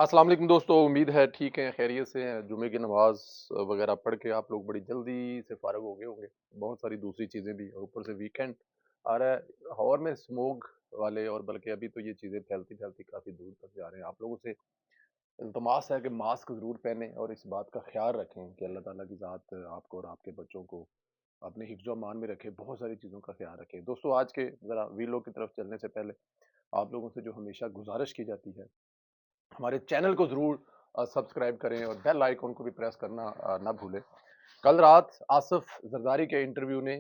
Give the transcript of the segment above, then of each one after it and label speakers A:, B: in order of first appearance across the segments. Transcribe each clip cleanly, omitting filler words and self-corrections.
A: السلام علیکم دوستو، امید ہے ٹھیک ہیں، خیریت سے ہیں۔ جمعے کی نماز وغیرہ پڑھ کے آپ لوگ بڑی جلدی سے فارغ ہو گئے ہوں گے۔ بہت ساری دوسری چیزیں بھی، اور اوپر سے ویکینڈ آ رہا ہے۔ لاہور میں اسموگ والے، اور بلکہ ابھی تو یہ چیزیں پھیلتی پھیلتی کافی دور تک جا رہے ہیں۔ آپ لوگوں سے التماس ہے کہ ماسک ضرور پہنیں اور اس بات کا خیال رکھیں کہ اللہ تعالیٰ کی ذات آپ کو اور آپ کے بچوں کو اپنے حفظ و امان میں رکھے۔ بہت ساری چیزوں کا خیال رکھیں دوستو۔ آج کے ذرا ویلو کی طرف چلنے سے پہلے آپ لوگوں سے جو ہمیشہ گزارش کی جاتی ہے، ہمارے چینل کو ضرور سبسکرائب کریں اور بیل آئیکن کو بھی پریس کرنا نہ بھولیں۔ کل رات آصف زرداری کے انٹرویو نے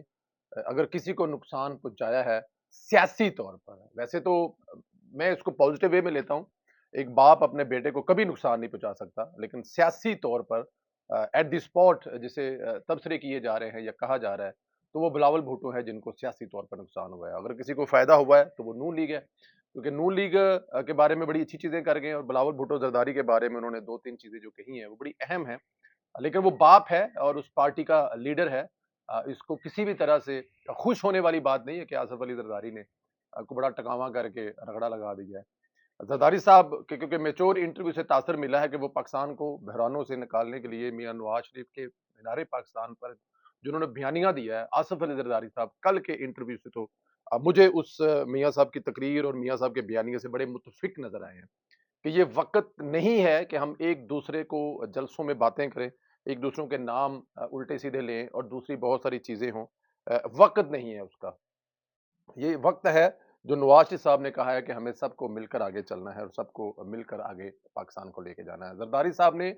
A: اگر کسی کو نقصان پہنچایا ہے سیاسی طور پر، ویسے تو میں اس کو پازیٹیو وے میں لیتا ہوں، ایک باپ اپنے بیٹے کو کبھی نقصان نہیں پہنچا سکتا، لیکن سیاسی طور پر ایٹ دی اسپاٹ جسے تبصرے کیے جا رہے ہیں یا کہا جا رہا ہے، تو وہ بلاول بھٹو ہے جن کو سیاسی طور پر نقصان ہوا ہے۔ اگر کسی کو فائدہ ہوا ہے تو وہ نون لیگ ہے، کیونکہ نون لیگ کے بارے میں بڑی اچھی چیزیں کر گئے، اور بلاول بھٹو زرداری کے بارے میں انہوں نے دو تین چیزیں جو کہی ہیں وہ بڑی اہم ہیں، لیکن وہ باپ ہے اور اس پارٹی کا لیڈر ہے۔ اس کو کسی بھی طرح سے خوش ہونے والی بات نہیں ہے کہ آصف علی زرداری نے کو بڑا ٹکاواں کر کے رگڑا لگا دیا ہے۔ زرداری صاحب کے کیونکہ میچور انٹرویو سے تاثر ملا ہے کہ وہ پاکستان کو بحرانوں سے نکالنے کے لیے میاں نواز شریف کے مینار پاکستان پر جنہوں نے بیانیہ دیا ہے، آصف علی زرداری صاحب کل کے انٹرویو سے تو مجھے اس میاں صاحب کی تقریر اور میاں صاحب کے بیانیے سے بڑے متفق نظر آئے ہیں کہ یہ وقت نہیں ہے کہ ہم ایک دوسرے کو جلسوں میں باتیں کریں، ایک دوسروں کے نام الٹے سیدھے لیں اور دوسری بہت ساری چیزیں ہوں۔ وقت نہیں ہے اس کا، یہ وقت ہے جو نواز شریف صاحب نے کہا ہے کہ ہمیں سب کو مل کر آگے چلنا ہے اور سب کو مل کر آگے پاکستان کو لے کے جانا ہے۔ زرداری صاحب نے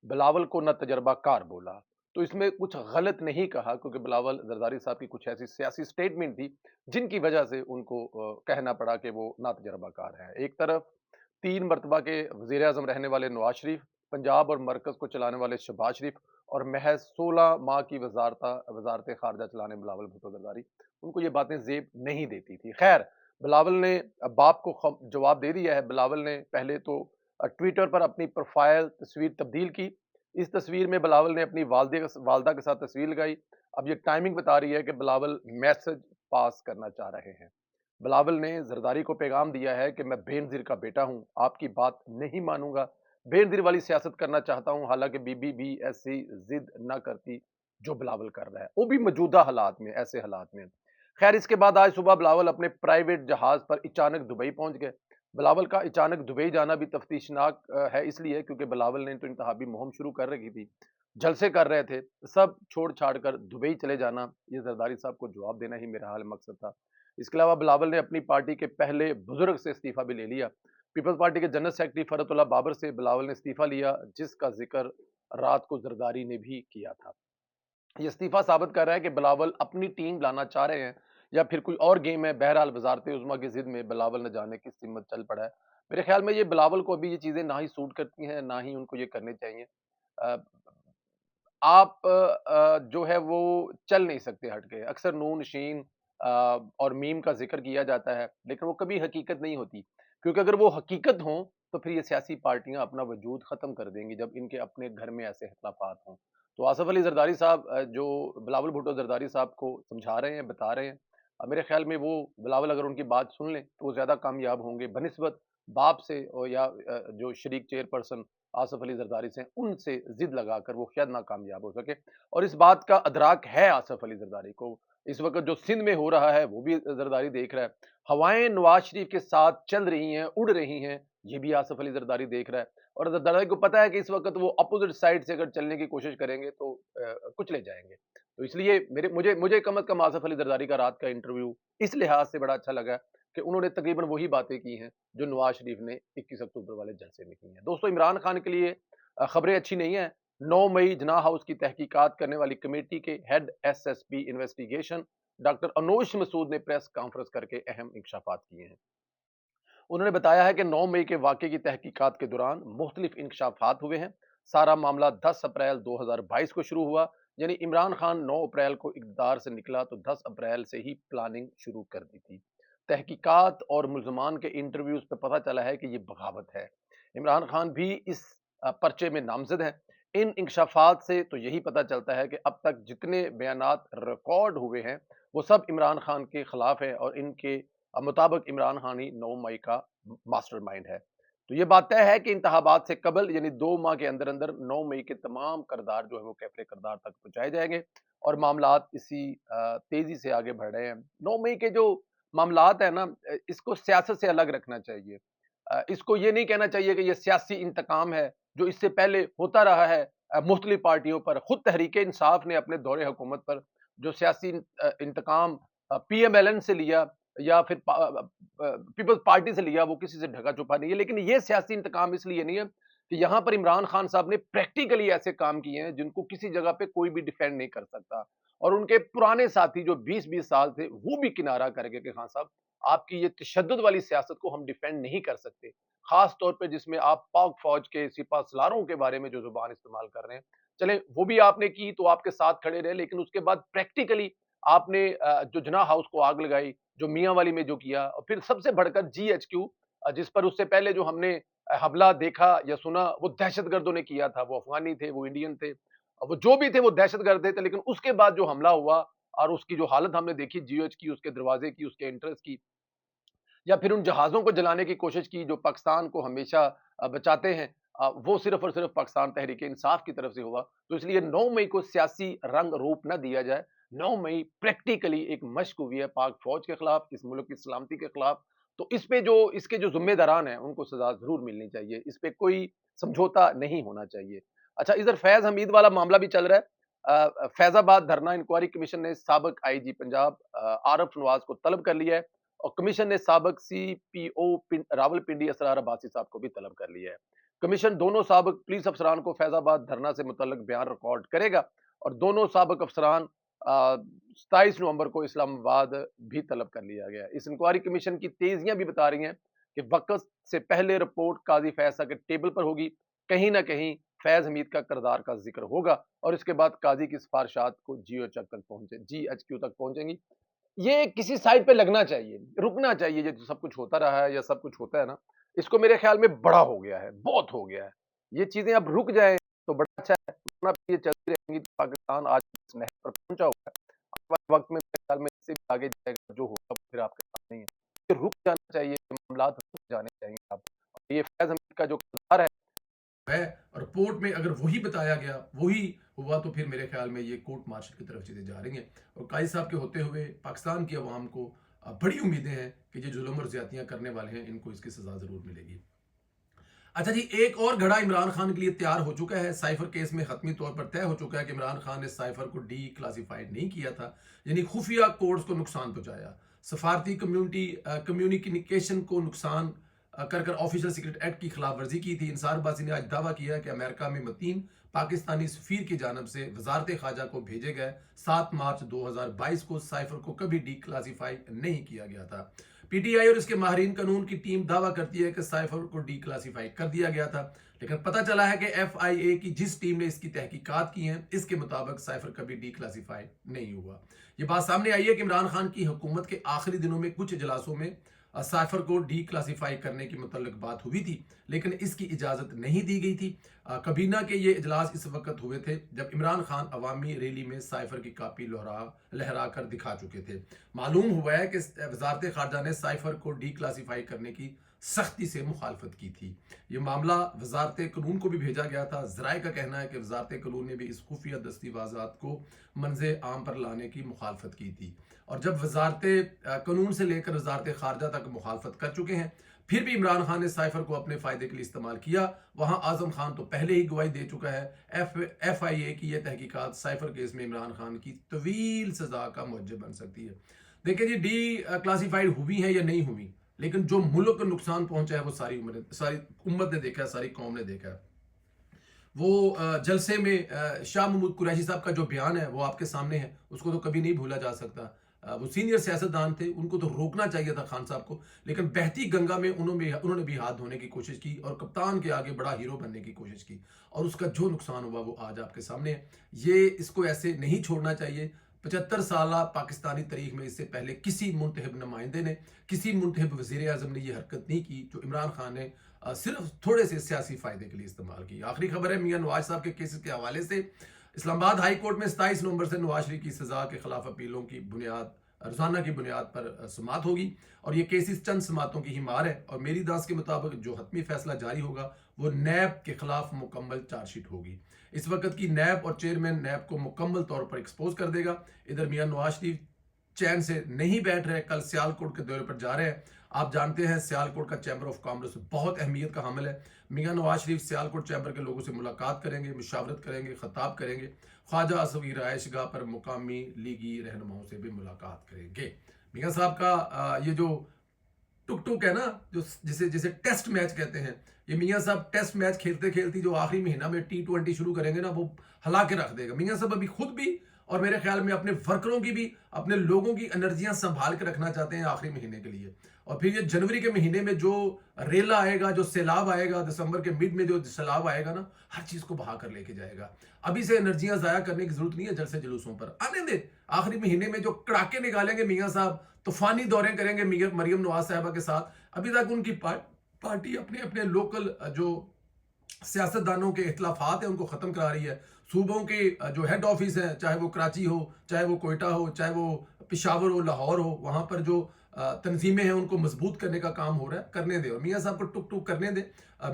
A: بلاول کو نہ تجربہ کار بولا، تو اس میں کچھ غلط نہیں کہا، کیونکہ بلاول زرداری صاحب کی کچھ ایسی سیاسی سٹیٹمنٹ تھی جن کی وجہ سے ان کو کہنا پڑا کہ وہ نہ تجربہ کار ہے۔ ایک طرف 3 مرتبہ کے وزیر اعظم رہنے والے نواز شریف، پنجاب اور مرکز کو چلانے والے شہباز شریف، اور محض 16 ماہ کی وزارت خارجہ چلانے بلاول بھٹو زرداری، ان کو یہ باتیں زیب نہیں دیتی تھی۔ خیر، بلاول نے باپ کو جواب دے دیا ہے۔ بلاول نے پہلے تو ٹویٹر پر اپنی پروفائل تصویر تبدیل کی، اس تصویر میں بلاول نے اپنی والدہ کے ساتھ تصویر لگائی۔ اب یہ ٹائمنگ بتا رہی ہے کہ بلاول میسج پاس کرنا چاہ رہے ہیں۔ بلاول نے زرداری کو پیغام دیا ہے کہ میں بے نظیر کا بیٹا ہوں، آپ کی بات نہیں مانوں گا، بے نظیر والی سیاست کرنا چاہتا ہوں، حالانکہ بی بی بھی ایسی ضد نہ کرتی جو بلاول کر رہا ہے، وہ بھی موجودہ حالات میں، ایسے حالات میں۔ خیر، اس کے بعد آج صبح بلاول اپنے پرائیویٹ جہاز پر اچانک دبئی پہنچ گئے۔ بلاول کا اچانک دبئی جانا بھی تفتیشناک ہے، اس لیے کیونکہ بلاول نے تو انتخابی مہم شروع کر رکھی تھی، جلسے کر رہے تھے، سب چھوڑ چھاڑ کر دبئی چلے جانا، یہ زرداری صاحب کو جواب دینا ہی میرا حال مقصد تھا۔ اس کے علاوہ بلاول نے اپنی پارٹی کے پہلے بزرگ سے استعفیٰ بھی لے لیا۔ پیپلز پارٹی کے جنرل سیکرٹری فرحت اللہ بابر سے بلاول نے استعفیٰ لیا، جس کا ذکر رات کو زرداری نے بھی کیا تھا۔ یہ استعفیٰ ثابت کر رہا ہے کہ بلاول اپنی ٹیم لانا چاہ رہے ہیں یا پھر کوئی اور گیم ہے۔ بہرحال وزارت عظمیٰ کی ضد میں بلاول نہ جانے کس سمت چل پڑا ہے۔ میرے خیال میں یہ بلاول کو ابھی یہ چیزیں نہ ہی سوٹ کرتی ہیں، نہ ہی ان کو یہ کرنے چاہیے۔ آپ جو ہے وہ چل نہیں سکتے ہٹ کے۔ اکثر نون شین اور میم کا ذکر کیا جاتا ہے، لیکن وہ کبھی حقیقت نہیں ہوتی، کیونکہ اگر وہ حقیقت ہوں تو پھر یہ سیاسی پارٹیاں اپنا وجود ختم کر دیں گی جب ان کے اپنے گھر میں ایسے اختلافات ہوں۔ تو آصف علی زرداری صاحب جو بلاول بھٹو زرداری صاحب کو سمجھا رہے ہیں، بتا رہے ہیں، میرے خیال میں وہ بلاول اگر ان کی بات سن لیں تو وہ زیادہ کامیاب ہوں گے بنسبت باپ سے، یا جو شریک چیئر پرسن آصف علی زرداری سے ان سے ضد لگا کر وہ شاید ناکامیاب ہو سکے۔ اور اس بات کا ادراک ہے آصف علی زرداری کو، اس وقت جو سندھ میں ہو رہا ہے وہ بھی زرداری دیکھ رہا ہے، ہوائیں نواز شریف کے ساتھ چل رہی ہیں، اڑ رہی ہیں، یہ بھی آصف علی زرداری دیکھ رہا ہے، اور زرداری کو پتا ہے کہ اس وقت وہ اپوزٹ سائڈ سے اگر چلنے کی کوشش کریں گے تو کچلے جائیں گے۔ تو اس لیے مجھے کم از کم آصف علی زرداری کا رات کا انٹرویو اس لحاظ سے بڑا اچھا لگا کہ انہوں نے تقریباً وہی باتیں کی ہیں جو نواز شریف نے 21 اکتوبر والے جلسے میں کی ہیں۔ دوستو، عمران خان کے لیے خبریں اچھی نہیں ہیں۔ 9 مئی جناح ہاؤس کی تحقیقات کرنے والی کمیٹی کے head S S P investigation doctor Anoosh Masood نے پریس کانفرنس کر کے اہم انکشافات کیے ہیں۔ انہوں نے بتایا ہے کہ 9 مئی کے واقعے کی تحقیقات کے دوران مختلف انکشافات ہوئے ہیں۔ سارا معاملہ 10 اپریل 2022 کو شروع ہوا، یعنی عمران خان 9 اپریل کو اقتدار سے نکلا تو 10 اپریل سے ہی پلاننگ شروع کر دی تھی۔ تحقیقات اور ملزمان کے انٹرویوز پہ پتہ چلا ہے کہ یہ بغاوت ہے۔ عمران خان بھی اس پرچے میں نامزد ہیں۔ ان انکشافات سے تو یہی پتہ چلتا ہے کہ اب تک جتنے بیانات ریکارڈ ہوئے ہیں وہ سب عمران خان کے خلاف ہیں، اور ان کے مطابق عمران خان ہی 9 مئی کا ماسٹر مائنڈ ہے۔ تو یہ بات طے ہے کہ انتخابات سے قبل یعنی 2 ماہ کے اندر اندر 9 مئی کے تمام کردار جو ہے وہ کیفل کردار تک پہنچائے جائیں گے، اور معاملات اسی تیزی سے آگے بڑھ رہے ہیں۔ 9 مئی کے جو معاملات ہیں نا، اس کو سیاست سے الگ رکھنا چاہیے۔ اس کو یہ نہیں کہنا چاہیے کہ یہ سیاسی انتقام ہے جو اس سے پہلے ہوتا رہا ہے مختلف پارٹیوں پر۔ خود تحریک انصاف نے اپنے دور حکومت پر جو سیاسی انتقام پی ایم ایل این سے لیا یا پھر پیپلز پارٹی سے لیا، وہ کسی سے ڈھکا چھپا نہیں ہے، لیکن یہ سیاسی انتقام اس لیے نہیں ہے کہ یہاں پر عمران خان صاحب نے پریکٹیکلی ایسے کام کیے ہیں جن کو کسی جگہ پہ کوئی بھی ڈیفینڈ نہیں کر سکتا، اور ان کے پرانے ساتھی جو 20-20 سال تھے وہ بھی کنارہ کر گئے کہ خان صاحب آپ کی یہ تشدد والی سیاست کو ہم ڈیفینڈ نہیں کر سکتے، خاص طور پہ جس میں آپ پاک فوج کے سپاہ سالاروں کے بارے میں جو زبان استعمال کر رہے ہیں۔ چلیں وہ بھی آپ نے کی تو آپ کے ساتھ کھڑے رہے، لیکن اس کے بعد پریکٹیکلی آپ نے جو جناح ہاؤس کو آگ لگائی، جو میاں والی میں جو کیا، اور پھر سب سے بڑھ کر جی ایچ کیو جس پر اس سے پہلے جو ہم نے حملہ دیکھا یا سنا وہ دہشت گردوں نے کیا تھا، وہ افغانی تھے، وہ انڈین تھے، وہ جو بھی تھے وہ دہشت گرد تھے، لیکن اس کے بعد جو حملہ ہوا اور اس کی جو حالت ہم نے دیکھی جی ایچ کی، اس کے دروازے کی، اس کے انٹرس کی، یا پھر ان جہازوں کو جلانے کی کوشش کی جو پاکستان کو ہمیشہ بچاتے ہیں، وہ صرف اور صرف پاکستان تحریک انصاف کی طرف سے ہوا۔ تو اس لیے 9 مئی کو سیاسی رنگ روپ نہ دیا جائے۔ 9 مئی پریکٹیکلی ایک مشق ہوئی ہے پاک فوج کے خلاف، اس ملک کی سلامتی کے خلاف، تو اس پہ جو اس کے جو ذمہ داران ہیں ان کو سزا ضرور ملنی چاہیے، اس پہ کوئی سمجھوتا نہیں ہونا چاہیے۔ اچھا، ادھر فیض حمید والا معاملہ بھی چل رہا ہے۔ فیض آباد دھرنا انکوائری کمیشن نے سابق آئی جی پنجاب عارف نواز کو طلب کر لیا ہے، اور کمیشن نے سابق سی پی او راول پنڈی اسرار عباسی صاحب کو بھی طلب کر لیا ہے۔ کمیشن دونوں سابق پولیس افسران کو فیض آباد دھرنا سے متعلق بیان ریکارڈ کرے گا، اور دونوں سابق افسران 27 نومبر کو اسلام آباد بھی طلب کر لیا گیا ہے۔ اس انکوائری کمیشن کی تیزیاں بھی بتا رہی ہیں کہ وقت سے پہلے رپورٹ قاضی فیصلہ کے ٹیبل پر ہوگی، کہیں نہ کہیں فیض حمید کا کردار کا ذکر ہوگا، اور اس کے بعد قاضی کی سفارشات کو جی ایچ کیو تک پہنچیں گی۔ یہ کسی سائڈ پہ لگنا چاہیے، رکنا چاہیے، جو سب کچھ ہوتا رہا ہے یا سب کچھ ہوتا ہے نا، اس کو میرے خیال میں بڑا ہو گیا ہے، بہت ہو گیا ہے، یہ چیزیں اب رک جائیں تو بڑا اچھا ہے، ورنہ یہ چلتی رہیں گی تو پاکستان آج اس نہج پر پہنچا ہوا ہے، آنے والے وقت میں میرے خیال میں اس سے بھی آگے جائے گا، جو ہوگا پھر آپ کے ساتھ نہیں ہے، یہ رک جانا چاہیے، معاملات رک جانے چاہیے اب، اور یہ فیض حمید کا جو کردار ہے
B: اور رپورٹ میں اگر وہی بتایا گیا وہی ہوا تو پھر میرے خیال میں یہ کورٹ مارشل کی طرف چیزیں جا رہی ہیں، اور قائد صاحب کے ہوتے ہوئے پاکستان کی عوام کو بڑی امیدیں ہیں کہ یہ ظلم اور زیادتیاں کرنے والے ہیں ان کو اس کی سزا ضرور ملے گی۔ اچھا جی، ایک اور گھڑا عمران خان کے لیے تیار ہو چکا ہے۔ سائفر کیس میں حتمی طور پر طے ہو چکا ہے کہ عمران خان نے سائفر کو ڈی کلاسیفائڈ نہیں کیا تھا، یعنی خفیہ کوڈز کو نقصان پہنچایا، سفارتی کمیونیکیشن کو نقصان کر کر آفیشل سیکرٹ ایکٹ کی خلاف ورزی کی تھی۔ انصار باسی نے آج دعویٰ کیا کہ امریکہ میں مقیم پاکستانی سفیر کی جانب سے وزارت خارجہ کو بھیجے گئے 7 مارچ 2022 کو سائفر کو کبھی ڈی کلاسیفائی نہیں کیا گیا تھا۔ پی ٹی آئی اور اس کے ماہرین قانون کی ٹیم دعویٰ کرتی ہے کہ سائفر کو ڈی کلاسیفائی کر دیا گیا تھا، لیکن پتہ چلا ہے کہ ایف آئی اے کی جس ٹیم نے اس کی تحقیقات کی ہیں اس کے مطابق سائفر کبھی ڈی کلاسیفائی نہیں ہوا۔ یہ بات سامنے آئی ہے کہ عمران خان کی حکومت کے آخری دنوں میں کچھ اجلاسوں میں سائفر کو ڈی کلاسیفائی کرنے کی متعلق بات ہوئی تھی، لیکن اس کی اجازت نہیں دی گئی تھی۔ کابینہ کے یہ اجلاس اس وقت ہوئے تھے جب عمران خان عوامی ریلی میں سائفر کی کاپی لہرا کر دکھا چکے تھے۔ معلوم ہوا ہے کہ وزارت خارجہ نے سائفر کو ڈی کلاسیفائی کرنے کی سختی سے مخالفت کی تھی۔ یہ معاملہ وزارت قانون کو بھی بھیجا گیا تھا۔ ذرائع کا کہنا ہے کہ وزارت قانون نے بھی اس خفیہ دستاویزات کو منظر عام پر لانے کی مخالفت کی تھی، اور جب وزارت قانون سے لے کر وزارت خارجہ تک مخالفت کر چکے ہیں، پھر بھی عمران خان نے سائفر کو اپنے فائدے کے لیے استعمال کیا۔ وہاں اعظم خان تو پہلے ہی گواہی دے چکا ہے۔ ایف آئی اے کی یہ تحقیقات سائفر کیس میں عمران خان کی طویل سزا کا موجب بن سکتی ہے۔ دیکھیں جی، ڈی کلاسیفائڈ ہوئی ہیں یا نہیں ہوئی، لیکن جو ملک کو نقصان پہنچا ہے وہ ساری امت نے دیکھا ہے، ساری قوم نے دیکھا ہے۔ وہ جلسے میں شاہ محمود قریشی صاحب کا جو بیان ہے وہ آپ کے سامنے ہے، اس کو تو کبھی نہیں بھولا جا سکتا۔ وہ سینئر سیاستدان تھے، ان کو تو روکنا چاہیے تھا خان صاحب کو، لیکن بہتی گنگا میں انہوں نے بھی ہاتھ دھونے کی کوشش کی اور کپتان کے آگے بڑا ہیرو بننے کی کوشش کی، اور اس کا جو نقصان ہوا وہ آج آپ کے سامنے ہے۔ یہ اس کو ایسے نہیں چھوڑنا چاہیے۔ 75 سالہ پاکستانی تاریخ میں اس سے پہلے کسی منتخب نمائندے نے، کسی منتخب وزیر اعظم نے یہ حرکت نہیں کی جو عمران خان نے صرف تھوڑے سے سیاسی فائدے کے لیے استعمال کی۔ آخری خبر ہے میاں نواز صاحب کے کیسز کے حوالے سے، اسلام آباد ہائی کورٹ میں 27 نومبر سے نواز شریف کی سزا کے خلاف اپیلوں کی بنیاد روزانہ کی بنیاد پر سماعت ہوگی اور یہ کیسز چند سماعتوں کی ہی مار ہے اور میری دانس کے مطابق جو حتمی فیصلہ جاری ہوگا وہ نیب کے خلاف مکمل چارج شیٹ ہوگی. اس وقت کی نیب اور چیئرمین نیب کو مکمل طور پر ایکسپوز کر دے گا. ادھر میاں نواز شریف چین سے نہیں بیٹھ رہے, کل سیالکوٹ کے دورے پر جا رہے ہیں. آپ جانتے ہیں سیالکوٹ کا چیمبر آف کامرس بہت اہمیت کا حامل ہے. میاں نواز شریف سیالکوٹ چیمبر کے لوگوں سے ملاقات کریں گے, مشاورت کریں گے, خطاب کریں گے. خواجہ اصوی رہائش گاہ پر مقامی لیگی رہنماؤں سے بھی ملاقات کریں گے. میاں صاحب کا یہ جو ٹک ٹک ہے نا, جو جسے ٹیسٹ میچ کہتے ہیں, یہ میاں صاحب ٹیسٹ میچ کھیلتے کھیلتی جو آخری مہینہ میں T20 شروع کریں گے نا, وہ ہلا کے رکھ دے گا. میاں صاحب ابھی خود بھی اور میرے خیال میں اپنے ورکروں کی بھی, اپنے لوگوں کی انرجیاں سنبھال کے رکھنا چاہتے ہیں آخری مہینے کے لیے. اور پھر یہ جنوری کے مہینے میں جو ریلا آئے گا, جو سیلاب آئے گا, دسمبر کے مڈ میں جو سیلاب آئے گا نا, ہر چیز کو بہا کر لے کے جائے گا. ابھی سے انرجیاں ضائع کرنے کی ضرورت نہیں ہے جلسے جلوسوں پر. آنے دے, آخری مہینے میں جو کڑاکے نکالیں گے میاں صاحب, طوفانی دورے کریں گے مریم نواز صاحبہ کے ساتھ. ابھی تک ان کی پارٹی اپنے اپنے لوکل جو سیاستدانوں کے اختلافات ہیں ان کو ختم کرا رہی ہے. صوبوں کے جو ہیڈ آفس ہیں, چاہے وہ کراچی ہو, چاہے وہ کوئٹہ ہو, چاہے وہ پشاور ہو, لاہور ہو, وہاں پر جو تنظیمیں ہیں ان کو مضبوط کرنے کا کام ہو رہا ہے, کرنے دے. اور میاں صاحب کو ٹک ٹک کرنے دے,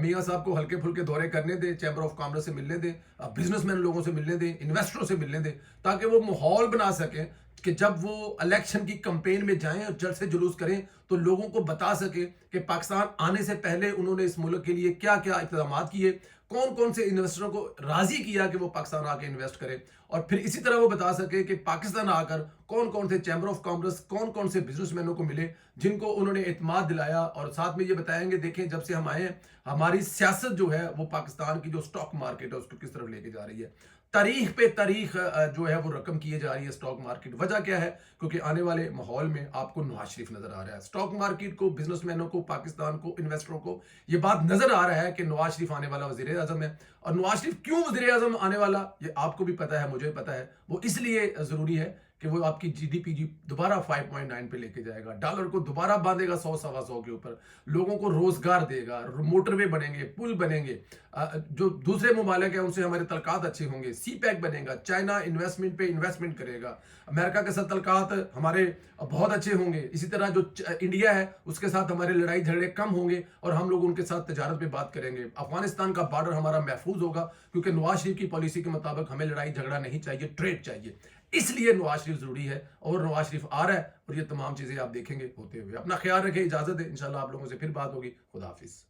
B: میاں صاحب کو ہلکے پھلکے دورے کرنے دے, چیمبر آف کامرس سے ملنے دے, بزنس مین لوگوں سے ملنے دے, انویسٹروں سے ملنے دے, تاکہ وہ ماحول بنا سکیں کہ جب وہ الیکشن کی کمپین میں جائیں اور جلسے جلوس کریں تو لوگوں کو بتا سکے کہ پاکستان آنے سے پہلے انہوں نے اس ملک کے لیے کیا کیا اقدامات کیے, کون کون سے انویسٹروں کو راضی کیا کہ وہ پاکستان آ کے انویسٹ کرے. اور پھر اسی طرح وہ بتا سکے کہ پاکستان آ کر کون کون سے چیمبر آف کامرس, کون کون سے بزنس مینوں کو ملے جن کو انہوں نے اعتماد دلایا. اور ساتھ میں یہ بتائیں گے دیکھیں جب سے ہم آئے ہیں ہماری سیاست جو ہے وہ پاکستان کی جو سٹاک مارکیٹ ہے اس کو کس طرف لے کے جا رہی ہے. تاریخ پہ تاریخ جو ہے وہ رقم کیے جا رہی ہے سٹاک مارکیٹ. وجہ کیا ہے؟ کیونکہ آنے والے ماحول میں آپ کو نواز شریف نظر آ رہا ہے. سٹاک مارکیٹ کو, بزنس مینوں کو, پاکستان کو, انویسٹروں کو یہ بات نظر آ رہا ہے کہ نواز شریف آنے والا وزیر اعظم ہے. اور نواز شریف کیوں وزیر اعظم آنے والا, یہ آپ کو بھی پتا ہے, مجھے پتا ہے. وہ اس لیے ضروری ہے کہ وہ آپ کی GDP دوبارہ 5.9 پہ لے کے جائے گا, ڈالر کو دوبارہ باندھے گا 100-125 کے اوپر, لوگوں کو روزگار دے گا, موٹر وے بنیں گے, پل بنیں گے, جو دوسرے ممالک ہیں ان سے ہمارے تعلقات اچھے ہوں گے, سی پیک بنے گا, چائنا انویسٹمنٹ پہ انویسٹمنٹ کرے گا, امریکہ کے ساتھ تعلقات ہمارے بہت اچھے ہوں گے. اسی طرح جو انڈیا ہے اس کے ساتھ ہمارے لڑائی جھگڑے کم ہوں گے اور ہم لوگ ان کے ساتھ تجارت پہ بات کریں گے. افغانستان کا بارڈر ہمارا محفوظ ہوگا کیونکہ نواز شریف کی پالیسی کے مطابق ہمیں لڑائی جھگڑا نہیں چاہیے, ٹریڈ چاہیے. اس لیے نواز شریف ضروری ہے اور نواز شریف آ رہا ہے اور یہ تمام چیزیں آپ دیکھیں گے ہوتے ہوئے. اپنا خیال رکھیں, اجازت ہے, انشاءاللہ آپ لوگوں سے پھر بات ہوگی. خدا حافظ.